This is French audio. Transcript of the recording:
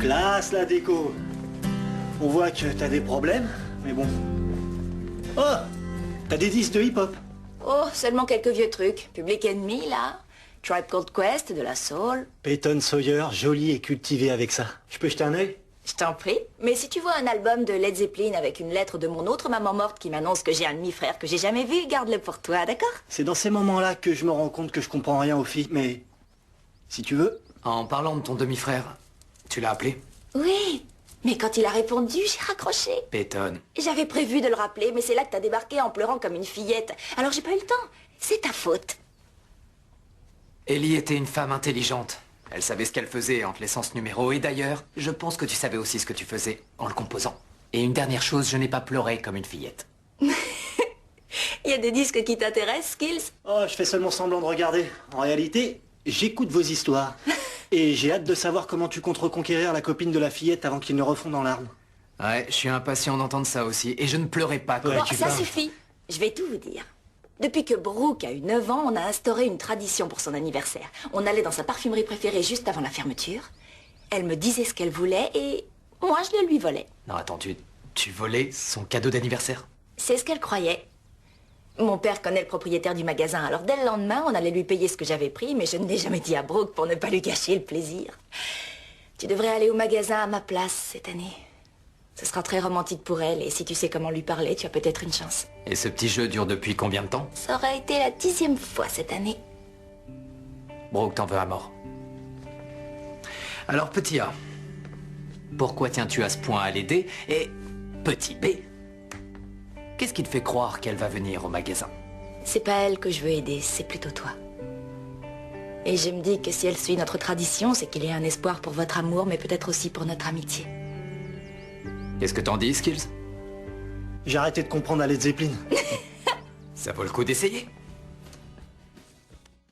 Classe la déco. On voit que t'as des problèmes, mais bon. Oh, t'as des disques de hip-hop. Oh, seulement quelques vieux trucs. Public Enemy, là. Tribe Called Quest, de la soul. Peyton Sawyer, joli et cultivé avec ça. Je peux jeter un œil? Je t'en prie. Mais si tu vois un album de Led Zeppelin avec une lettre de mon autre maman morte qui m'annonce que j'ai un demi-frère que j'ai jamais vu, garde-le pour toi, d'accord? C'est dans ces moments-là que je me rends compte que je comprends rien aux filles, mais... Si tu veux... En parlant de ton demi-frère, tu l'as appelé? Oui, mais quand il a répondu, j'ai raccroché. Peyton. J'avais prévu de le rappeler, mais c'est là que t'as débarqué en pleurant comme une fillette. Alors j'ai pas eu le temps. C'est ta faute. Ellie était une femme intelligente. Elle savait ce qu'elle faisait en te laissant ce numéro. Et d'ailleurs, je pense que tu savais aussi ce que tu faisais en le composant. Et une dernière chose, je n'ai pas pleuré comme une fillette. Il y a des disques qui t'intéressent, Skills? Oh, je fais seulement semblant de regarder. En réalité, j'écoute vos histoires. Et j'ai hâte de savoir comment tu comptes reconquérir la copine de la fillette avant qu'il ne refonde en larmes. Ouais, je suis impatient d'entendre ça aussi. Et je ne pleurais pas comme Bon, tu ça parles. suffit. Je vais tout vous dire. Depuis que Brooke a eu 9 ans, on a instauré une tradition pour son anniversaire. On allait dans sa parfumerie préférée juste avant la fermeture. Elle me disait ce qu'elle voulait et moi, je le lui volais. Non, attends, tu volais son cadeau d'anniversaire? C'est ce qu'elle croyait. Mon père connaît le propriétaire du magasin, alors dès le lendemain, on allait lui payer ce que j'avais pris, mais je ne l'ai jamais dit à Brooke pour ne pas lui gâcher le plaisir. Tu devrais aller au magasin à ma place cette année. Ce sera très romantique pour elle, et si tu sais comment lui parler, tu as peut-être une chance. Et ce petit jeu dure depuis combien de temps? Ça aura été la 10e fois cette année. Brooke t'en veut à mort. Alors, petit A, pourquoi tiens-tu à ce point à l'aider? Et petit B, qu'est-ce qui te fait croire qu'elle va venir au magasin? C'est pas elle que je veux aider, c'est plutôt toi. Et je me dis que si elle suit notre tradition, c'est qu'il y a un espoir pour votre amour, mais peut-être aussi pour notre amitié. Qu'est-ce que t'en dis, Skills? J'ai arrêté de comprendre à Led Zeppelin. Ça vaut le coup d'essayer.